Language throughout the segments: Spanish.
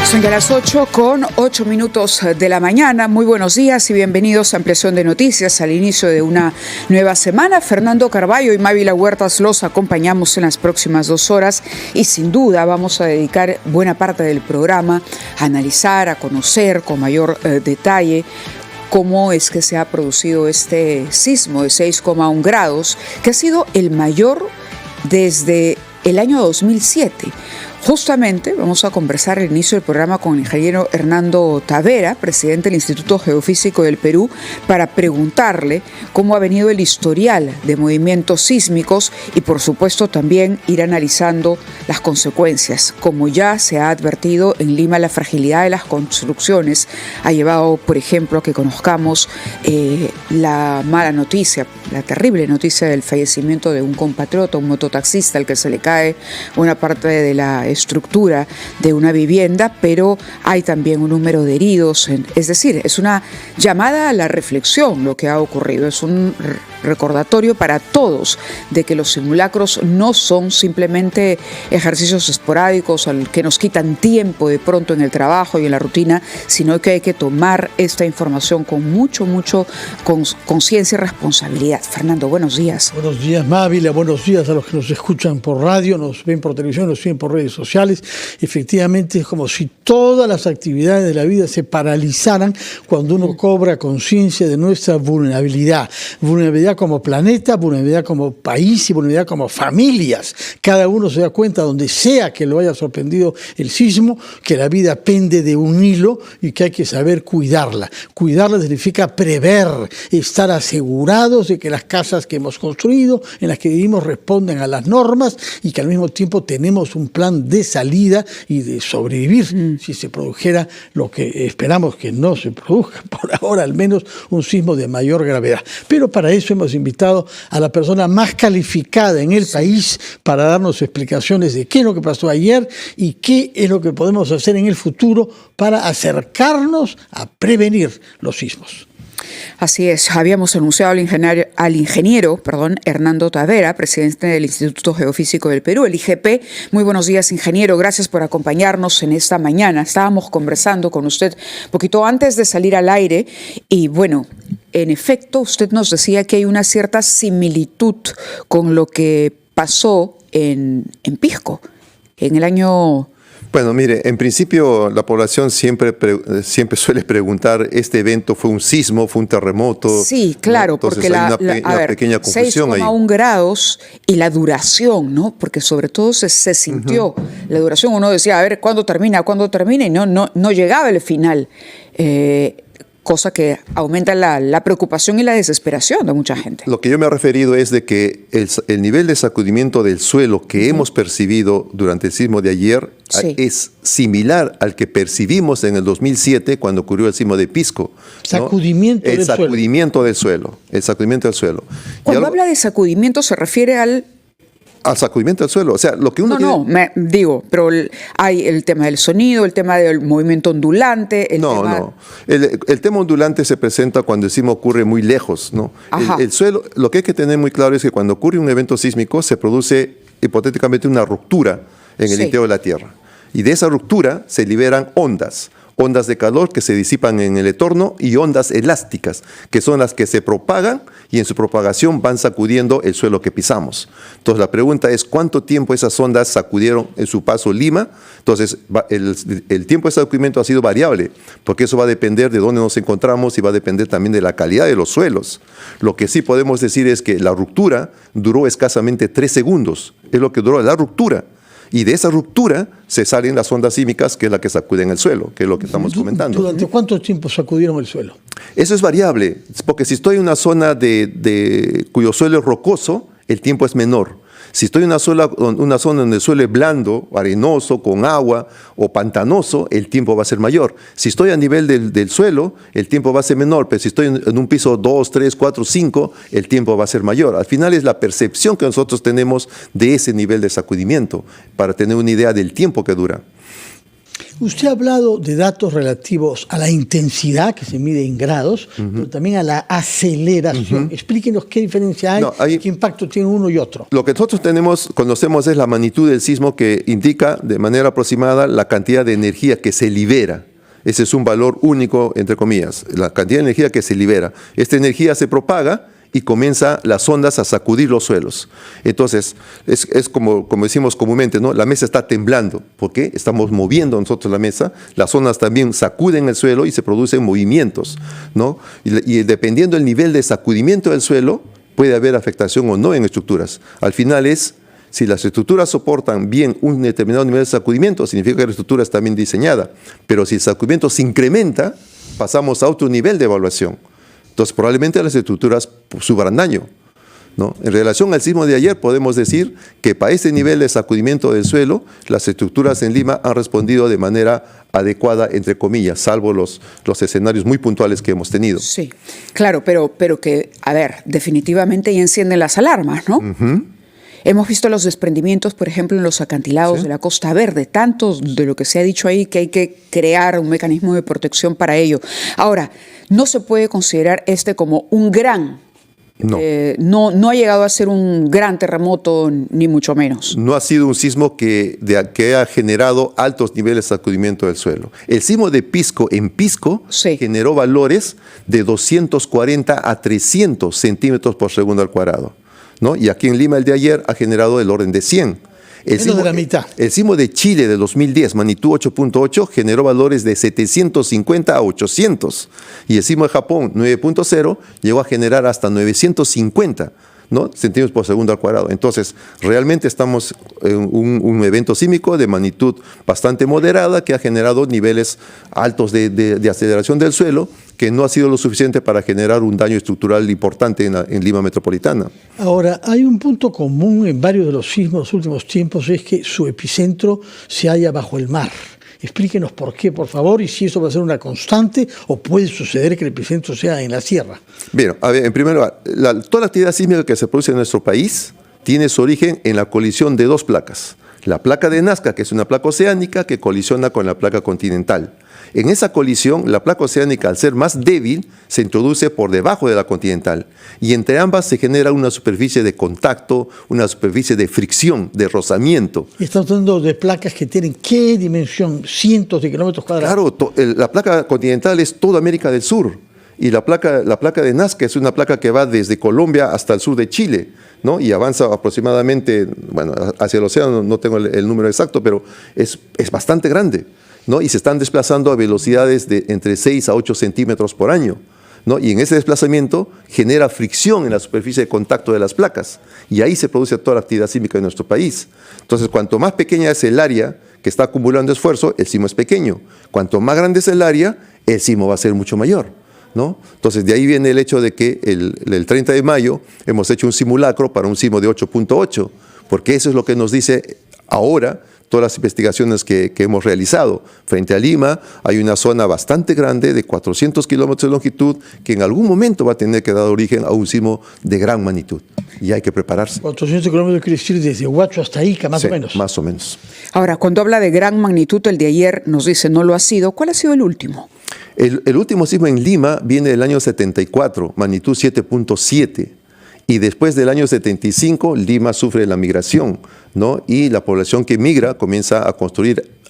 Son ya las 8:08 de la mañana. Muy buenos días y bienvenidos a Ampliación de Noticias al inicio de una nueva semana. Fernando Carballo y Mávila Huertas los acompañamos en las próximas 2 horas y sin duda vamos a dedicar buena parte del programa a analizar, a conocer con mayor detalle cómo es que se ha producido este sismo de 6,1 grados, que ha sido el mayor desde el año 2007. Justamente vamos a conversar al inicio del programa con el ingeniero Hernando Tavera, presidente del Instituto Geofísico del Perú, para preguntarle cómo ha venido el historial de movimientos sísmicos y por supuesto también ir analizando las consecuencias. Como ya se ha advertido en Lima, la fragilidad de las construcciones ha llevado, por ejemplo, a que conozcamos la mala noticia, la terrible noticia del fallecimiento de un compatriota, un mototaxista al que se le cae una parte de la estructura de una vivienda, pero hay también un número de heridos. Es decir, es una llamada a la reflexión lo que ha ocurrido. Es un recordatorio para todos de que los simulacros no son simplemente ejercicios esporádicos al que nos quitan tiempo de pronto en el trabajo y en la rutina, sino que hay que tomar esta información con mucho conciencia y responsabilidad. Fernando, buenos días. Buenos días, Mávila. Buenos días a los que nos escuchan por radio, nos ven por televisión, nos siguen por redes sociales. Efectivamente, es como si todas las actividades de la vida se paralizaran cuando uno cobra conciencia de nuestra vulnerabilidad. Vulnerabilidad como planeta, vulnerabilidad como país y vulnerabilidad como familias. Cada uno se da cuenta, donde sea que lo haya sorprendido el sismo, que la vida pende de un hilo y que hay que saber cuidarla. Cuidarla significa prever, estar asegurados de que las casas que hemos construido, en las que vivimos, responden a las normas y que al mismo tiempo tenemos un plan de salida y de sobrevivir si se produjera lo que esperamos que no se produzca, por ahora al menos un sismo de mayor gravedad. Pero para eso hemos invitado a la persona más calificada en el país para darnos explicaciones de qué es lo que pasó ayer y qué es lo que podemos hacer en el futuro para acercarnos a prevenir los sismos. Así es, habíamos anunciado al ingeniero Hernando Tavera, presidente del Instituto Geofísico del Perú, el IGP. Muy buenos días, ingeniero, gracias por acompañarnos en esta mañana. Estábamos conversando con usted un poquito antes de salir al aire y bueno, en efecto, usted nos decía que hay una cierta similitud con lo que pasó en Pisco en el año... Bueno, mire, en principio la población siempre suele preguntar, ¿este evento fue un sismo, fue un terremoto? Sí, claro, ¿no? Entonces porque hay una pequeña confusión ahí. 6,1 grados y la duración, ¿no? Porque sobre todo se sintió la duración. Uno decía, a ver, ¿cuándo termina? Y no llegaba el final. Cosa que aumenta la preocupación y la desesperación de mucha gente. Lo que yo me he referido es de que el nivel de sacudimiento del suelo que hemos percibido durante el sismo de ayer es similar al que percibimos en el 2007 cuando ocurrió el sismo de Pisco. Sacudimiento del suelo. El sacudimiento del suelo. Cuando habla de sacudimiento se refiere al sacudimiento del suelo. O sea, lo que uno pero hay el tema del sonido, el tema del movimiento ondulante. El tema ondulante se presenta cuando el sismo ocurre muy lejos, ¿no? El suelo, lo que hay que tener muy claro es que cuando ocurre un evento sísmico se produce hipotéticamente una ruptura en el interior de la Tierra. Y de esa ruptura se liberan ondas de calor que se disipan en el entorno y ondas elásticas, que son las que se propagan y en su propagación van sacudiendo el suelo que pisamos. Entonces la pregunta es, ¿cuánto tiempo esas ondas sacudieron en su paso Lima? Entonces el tiempo de sacudimiento ha sido variable, porque eso va a depender de dónde nos encontramos y va a depender también de la calidad de los suelos. Lo que sí podemos decir es que la ruptura duró escasamente 3 segundos, es lo que duró la ruptura. Y de esa ruptura se salen las ondas sísmicas, que es la que sacuden el suelo, que es lo que estamos comentando. ¿Durante cuánto tiempo sacudieron el suelo? Eso es variable, porque si estoy en una zona cuyo suelo es rocoso, el tiempo es menor. Si estoy en una zona donde el suelo es blando, arenoso, con agua o pantanoso, el tiempo va a ser mayor. Si estoy a nivel del suelo, el tiempo va a ser menor, pero si estoy en un piso 2, 3, 4, 5, el tiempo va a ser mayor. Al final es la percepción que nosotros tenemos de ese nivel de sacudimiento, para tener una idea del tiempo que dura. Usted ha hablado de datos relativos a la intensidad, que se mide en grados, pero también a la aceleración. Explíquenos qué diferencia hay, qué impacto tiene uno y otro. Lo que nosotros conocemos es la magnitud del sismo, que indica de manera aproximada la cantidad de energía que se libera. Ese es un valor único, entre comillas, la cantidad de energía que se libera. Esta energía se propaga y comienza las ondas a sacudir los suelos. Entonces, es como decimos comúnmente, ¿no? La mesa está temblando. ¿Por qué? Estamos moviendo nosotros la mesa. Las ondas también sacuden el suelo y se producen movimientos, ¿no? Y dependiendo del nivel de sacudimiento del suelo, puede haber afectación o no en estructuras. Al final si las estructuras soportan bien un determinado nivel de sacudimiento, significa que la estructura está bien diseñada. Pero si el sacudimiento se incrementa, pasamos a otro nivel de evaluación. Entonces, probablemente las estructuras sufran daño, ¿no? En relación al sismo de ayer, podemos decir que para ese nivel de sacudimiento del suelo, las estructuras en Lima han respondido de manera adecuada, entre comillas, salvo los escenarios muy puntuales que hemos tenido. Sí, claro, pero que, a ver, definitivamente ya encienden las alarmas, ¿no? Hemos visto los desprendimientos, por ejemplo, en los acantilados de la Costa Verde, tanto de lo que se ha dicho ahí que hay que crear un mecanismo de protección para ello. Ahora, no se puede considerar como un gran, no ha llegado a ser un gran terremoto, ni mucho menos. No ha sido un sismo que ha generado altos niveles de sacudimiento del suelo. El sismo de Pisco en Pisco generó valores de 240 a 300 centímetros por segundo al cuadrado, ¿no? Y aquí en Lima el de ayer ha generado el orden de 100. Menos de la mitad. El sismo de Chile de 2010, magnitud 8.8, generó valores de 750 a 800. Y el sismo de Japón 9.0 llegó a generar hasta 950, ¿no? centímetros por segundo al cuadrado. Entonces, realmente estamos en un evento sísmico de magnitud bastante moderada que ha generado niveles altos de aceleración del suelo, que no ha sido lo suficiente para generar un daño estructural importante en Lima metropolitana. Ahora, hay un punto común en varios de los sismos de los últimos tiempos, es que su epicentro se halla bajo el mar. Explíquenos por qué, por favor, y si eso va a ser una constante o puede suceder que el epicentro sea en la sierra. Bien, a ver, en primer lugar, toda la actividad sísmica que se produce en nuestro país tiene su origen en la colisión de dos placas. La placa de Nazca, que es una placa oceánica que colisiona con la placa continental. En esa colisión, la placa oceánica, al ser más débil, se introduce por debajo de la continental. Y entre ambas se genera una superficie de contacto, una superficie de fricción, de rozamiento. Y estamos hablando de placas que tienen ¿qué dimensión? Cientos de kilómetros cuadrados. Claro, la placa continental es toda América del Sur. Y la placa de Nazca es una placa que va desde Colombia hasta el sur de Chile, ¿no? Y avanza aproximadamente, hacia el océano, no tengo el número exacto, pero es bastante grande, ¿no? Y se están desplazando a velocidades de entre 6 a 8 centímetros por año, ¿no? Y en ese desplazamiento genera fricción en la superficie de contacto de las placas. Y ahí se produce toda la actividad sísmica de nuestro país. Entonces, cuanto más pequeña es el área que está acumulando esfuerzo, el sismo es pequeño. Cuanto más grande es el área, el sismo va a ser mucho mayor, ¿no? Entonces, de ahí viene el hecho de que el 30 de mayo hemos hecho un simulacro para un sismo de 8.8, porque eso es lo que nos dice ahora todas las investigaciones que hemos realizado. Frente a Lima hay una zona bastante grande de 400 kilómetros de longitud que en algún momento va a tener que dar origen a un sismo de gran magnitud. Y hay que prepararse. 400 kilómetros quiere decir desde Huacho hasta Ica, más o menos. Más o menos. Ahora, cuando habla de gran magnitud, el de ayer nos dice no lo ha sido. ¿Cuál ha sido el último? El último sismo en Lima viene del año 74, magnitud 7.7. Y después del año 75, Lima sufre la migración, ¿no? Y la población que migra comienza a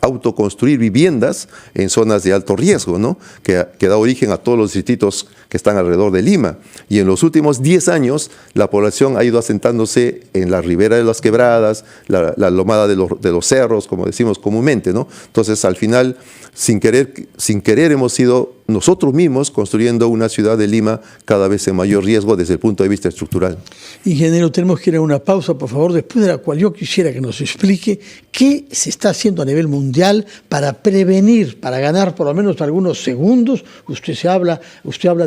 autoconstruir viviendas en zonas de alto riesgo, ¿no? Que da origen a todos los distritos que están alrededor de Lima. Y en los últimos 10 años, la población ha ido asentándose en la ribera de las quebradas, la lomada de los cerros, como decimos comúnmente, ¿no? Entonces, al final, sin querer hemos ido nosotros mismos construyendo una ciudad de Lima cada vez en mayor riesgo desde el punto de vista estructural. Ingeniero, tenemos que ir a una pausa, por favor, después de la cual yo quisiera que nos explique qué se está haciendo a nivel mundial para prevenir, para ganar por lo menos algunos segundos. Usted habla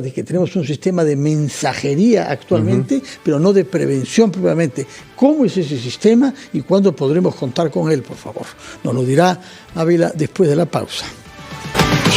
de que tenemos un sistema de mensajería actualmente, pero no de prevención propiamente. ¿Cómo es ese sistema y cuándo podremos contar con él, por favor? Nos lo dirá Ávila después de la pausa.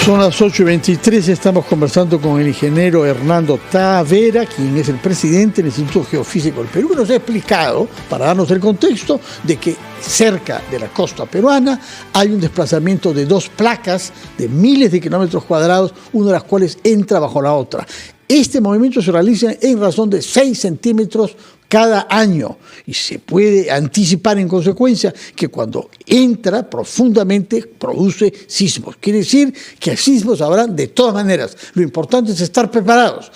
Son las 8:23, estamos conversando con el ingeniero Hernando Tavera, quien es el presidente del Instituto Geofísico del Perú, que nos ha explicado, para darnos el contexto, de que cerca de la costa peruana hay un desplazamiento de 2 placas de miles de kilómetros cuadrados, una de las cuales entra bajo la otra. Este movimiento se realiza en razón de 6 centímetros cada año y se puede anticipar en consecuencia que cuando entra profundamente produce sismos. Quiere decir que sismos habrán de todas maneras. Lo importante es estar preparados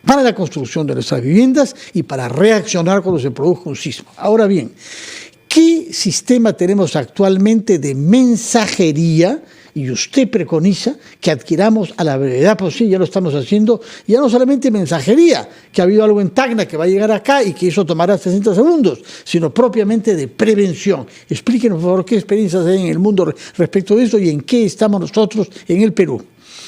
para la construcción de nuestras viviendas y para reaccionar cuando se produzca un sismo. Ahora bien, ¿qué sistema tenemos actualmente de mensajería? Y usted preconiza que adquiramos a la brevedad posible, ya lo estamos haciendo, ya no solamente mensajería, que ha habido algo en Tacna que va a llegar acá y que eso tomará 60 segundos, sino propiamente de prevención. Explíquenos, por favor, qué experiencias hay en el mundo respecto de eso y en qué estamos nosotros en el Perú.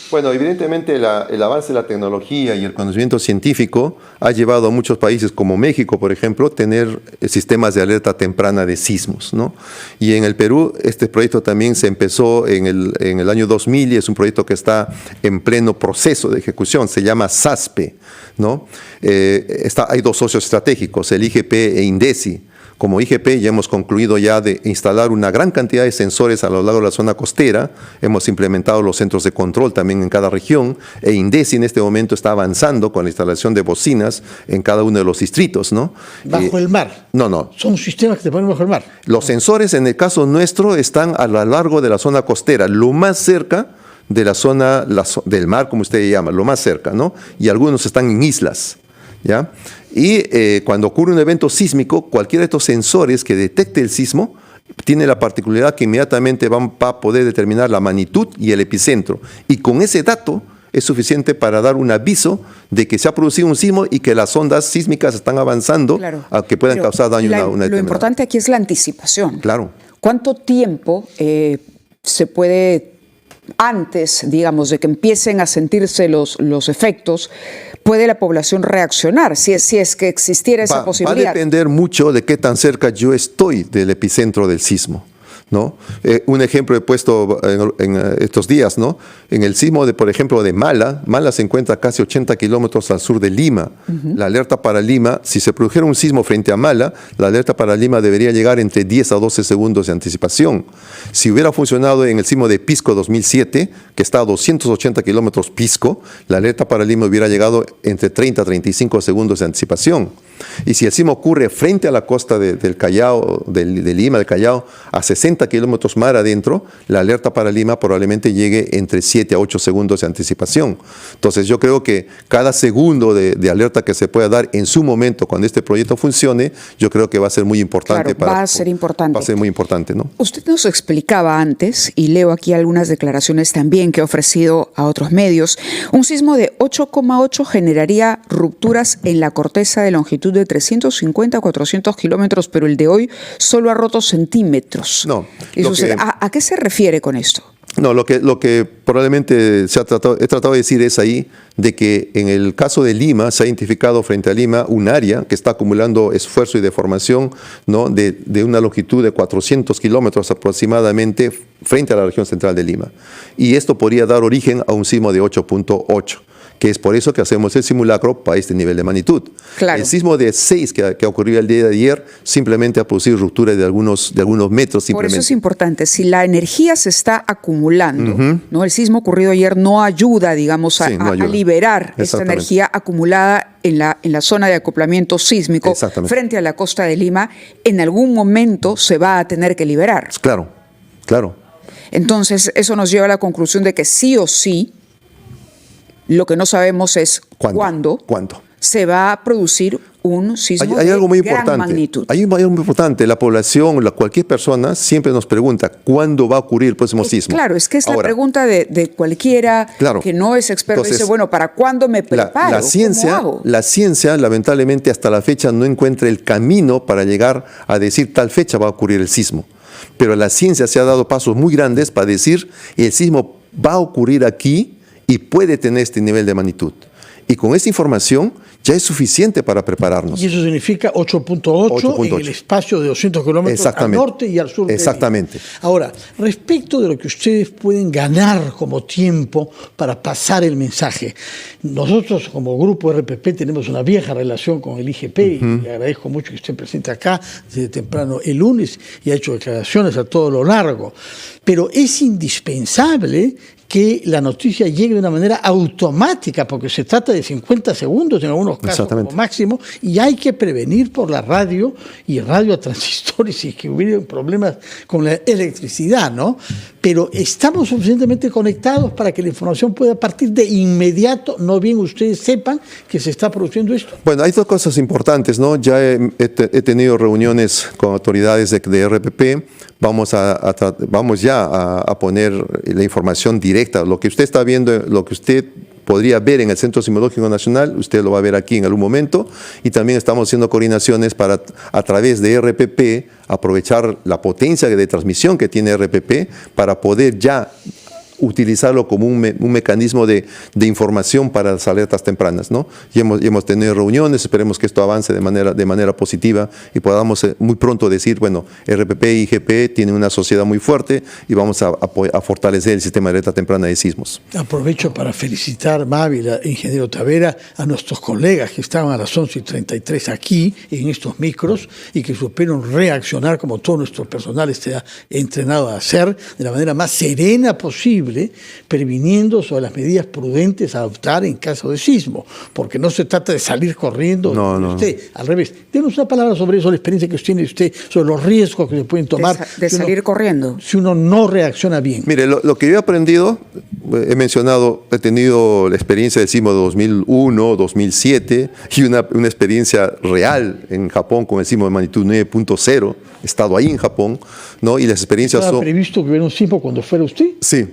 Bueno, evidentemente el avance de la tecnología y el conocimiento científico ha llevado a muchos países como México, por ejemplo, tener sistemas de alerta temprana de sismos, ¿no? Y en el Perú este proyecto también se empezó en el año 2000 y es un proyecto que está en pleno proceso de ejecución, se llama SASPE, ¿no? Hay 2 socios estratégicos, el IGP e INDECI. Como IGP ya hemos concluido ya de instalar una gran cantidad de sensores a lo largo de la zona costera, hemos implementado los centros de control también en cada región, e INDECI en este momento está avanzando con la instalación de bocinas en cada uno de los distritos, ¿no? ¿Bajo el mar? No. Son sistemas que se ponen bajo el mar. Los sensores en el caso nuestro están a lo largo de la zona costera, lo más cerca de la zona del mar, como usted llama, lo más cerca, ¿no? Y algunos están en islas, ¿ya? Y cuando ocurre un evento sísmico, cualquiera de estos sensores que detecte el sismo tiene la particularidad que inmediatamente va a poder determinar la magnitud y el epicentro. Y con ese dato es suficiente para dar un aviso de que se ha producido un sismo y que las ondas sísmicas están avanzando, claro, a que puedan causar daño a una determinada. Lo importante aquí es la anticipación. Claro. ¿Cuánto tiempo se puede, antes, digamos, de que empiecen a sentirse los efectos, puede la población reaccionar, si es que existiera esa posibilidad? Va a depender mucho de qué tan cerca yo estoy del epicentro del sismo, ¿no? Un ejemplo he puesto en estos días, ¿no? En el sismo, por ejemplo, de Mala se encuentra casi 80 kilómetros al sur de Lima. La alerta para Lima, si se produjera un sismo frente a Mala, la alerta para Lima debería llegar entre 10 a 12 segundos de anticipación. Si hubiera funcionado en el sismo de Pisco 2007, que está a 280 kilómetros Pisco, la alerta para Lima hubiera llegado entre 30 a 35 segundos de anticipación. Y si el sismo ocurre frente a la costa del Callao, de Lima, del Callao, a 60 kilómetros mar adentro, la alerta para Lima probablemente llegue entre 7 a 8 segundos de anticipación. Entonces yo creo que cada segundo de alerta que se pueda dar en su momento cuando este proyecto funcione, yo creo que va a ser muy importante. Claro, va a ser importante. Va a ser muy importante, ¿no? Usted nos explicaba antes, y leo aquí algunas declaraciones también que ha ofrecido a otros medios, un sismo de 8,8 generaría rupturas en la corteza de longitud de 350 a 400 kilómetros, pero el de hoy solo ha roto centímetros. No. ¿A qué se refiere con esto? No, lo que probablemente he tratado de decir es ahí de que en el caso de Lima se ha identificado frente a Lima un área que está acumulando esfuerzo y deformación, ¿no? de una longitud de 400 kilómetros aproximadamente frente a la región central de Lima. Y esto podría dar origen a un sismo de 8.8. que es por eso que hacemos el simulacro para este nivel de magnitud. Claro. El sismo de 6 que ocurrió el día de ayer simplemente ha producido ruptura de algunos metros. Por eso es importante, si la energía se está acumulando, ¿no? El sismo ocurrido ayer no ayuda, digamos, a liberar esta energía acumulada en la zona de acoplamiento sísmico frente a la costa de Lima, en algún momento se va a tener que liberar. Claro, claro. Entonces, eso nos lleva a la conclusión de que sí o sí, lo que no sabemos es cuándo se va a producir un sismo hay algo muy de gran importante. magnitud. Hay algo muy importante. La población, cualquier persona siempre nos pregunta ¿cuándo va a ocurrir el próximo sismo? Claro, es que es la pregunta de cualquiera que no es experto. Entonces, dice, bueno, ¿para cuándo me preparo? La ciencia, lamentablemente, hasta la fecha no encuentra el camino para llegar a decir tal fecha va a ocurrir el sismo. Pero la ciencia se ha dado pasos muy grandes para decir el sismo va a ocurrir aquí y puede tener este nivel de magnitud. Y con esa información ya es suficiente para prepararnos. Y eso significa 8.8 en el espacio de 200 kilómetros al norte y al sur. Exactamente. Ahora, respecto de lo que ustedes pueden ganar como tiempo para pasar el mensaje, nosotros como grupo RPP tenemos una vieja relación con el IGP y le agradezco mucho que estén presentes acá desde temprano el lunes y ha hecho declaraciones a todo lo largo. Pero es indispensable que la noticia llegue de una manera automática, porque se trata de 50 segundos en algunos casos como máximo, y hay que prevenir por la radio y radio a transistores si es que hubiera problemas con la electricidad, ¿no? Pero estamos suficientemente conectados para que la información pueda partir de inmediato, no bien ustedes sepan que se está produciendo esto. Bueno, hay dos cosas importantes, ¿no? Ya he tenido reuniones con autoridades de RPP. Vamos ya a poner la información directa. Lo que usted está viendo, lo que usted podría ver en el Centro Sismológico Nacional, usted lo va a ver aquí en algún momento, y también estamos haciendo coordinaciones para, a través de RPP, aprovechar la potencia de transmisión que tiene RPP para poder ya utilizarlo como un mecanismo de información para las alertas tempranas, ¿no? Y hemos tenido reuniones, esperemos que esto avance de manera positiva y podamos muy pronto decir, bueno, RPP y IGP tienen una sociedad muy fuerte y vamos a fortalecer el sistema de alerta temprana de sismos. Aprovecho para felicitar, Mávila, ingeniero Tavera, a nuestros colegas que estaban a las 11:33 aquí en estos micros y que supieron reaccionar como todo nuestro personal está entrenado a hacer de la manera más serena posible, previniendo sobre las medidas prudentes a adoptar en caso de sismo, porque no se trata de salir corriendo. No. Usted, al revés. Denos una palabra sobre eso, la experiencia que tiene usted, sobre los riesgos que se pueden tomar. De salir corriendo. Si uno no reacciona bien. Mire, lo que yo he aprendido, he tenido la experiencia del sismo de 2001, 2007 y una experiencia real en Japón con el sismo de magnitud 9.0. He estado ahí en Japón, ¿no? Y las experiencias ¿Estaba previsto que hubiera un sismo cuando fuera usted? Sí.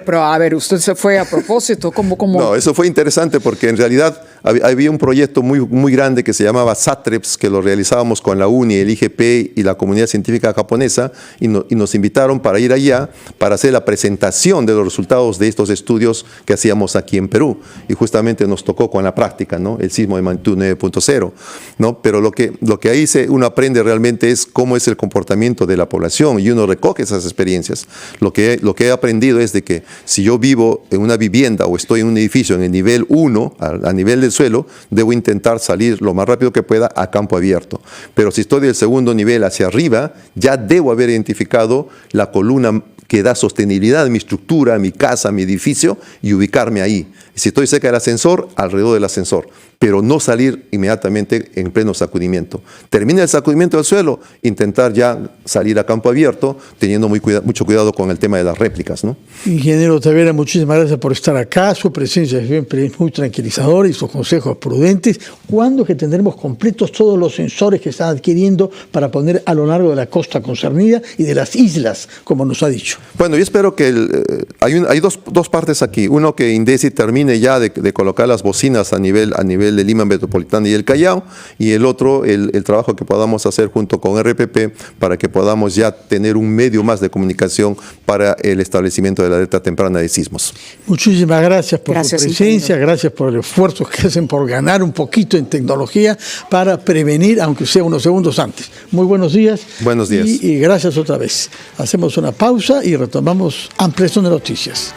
Pero a ver, usted se fue a propósito, ¿cómo? No, eso fue interesante porque en realidad había un proyecto muy grande que se llamaba SATREPS, que lo realizábamos con la UNI, el IGP y la comunidad científica japonesa, y nos invitaron para ir allá para hacer la presentación de los resultados de estos estudios que hacíamos aquí en Perú. Y justamente nos tocó con la práctica, ¿no? El sismo de magnitud 9.0, ¿no? Pero lo que ahí uno aprende realmente es cómo es el comportamiento de la población y uno recoge esas experiencias. Lo que he aprendido es de que si yo vivo en una vivienda o estoy en un edificio en el nivel 1, a nivel del suelo, debo intentar salir lo más rápido que pueda a campo abierto. Pero si estoy del segundo nivel hacia arriba, ya debo haber identificado la columna que da sostenibilidad a mi estructura, a mi casa, a mi edificio y ubicarme ahí. Si estoy cerca del ascensor, alrededor del ascensor, pero no salir inmediatamente en pleno sacudimiento. Termina el sacudimiento del suelo, intentar ya salir a campo abierto, teniendo mucho cuidado con el tema de las réplicas, ¿no? Ingeniero Tavera, muchísimas gracias por estar acá. Su presencia siempre es muy tranquilizadora y sus consejos prudentes. ¿Cuándo que tendremos completos todos los sensores que están adquiriendo para poner a lo largo de la costa concernida y de las islas, como nos ha dicho? Bueno, yo espero que hay dos partes aquí. Uno, que INDECI termine ya de colocar las bocinas a nivel de Lima Metropolitana y el Callao, y el otro, el trabajo que podamos hacer junto con RPP para que podamos ya tener un medio más de comunicación para el establecimiento de la alerta temprana de sismos. Muchísimas gracias por su presencia, gracias por el esfuerzo que hacen por ganar un poquito en tecnología para prevenir, aunque sea unos segundos antes. Muy buenos días. Buenos días. Y gracias otra vez. Hacemos una pausa y retomamos Ampliación de Noticias.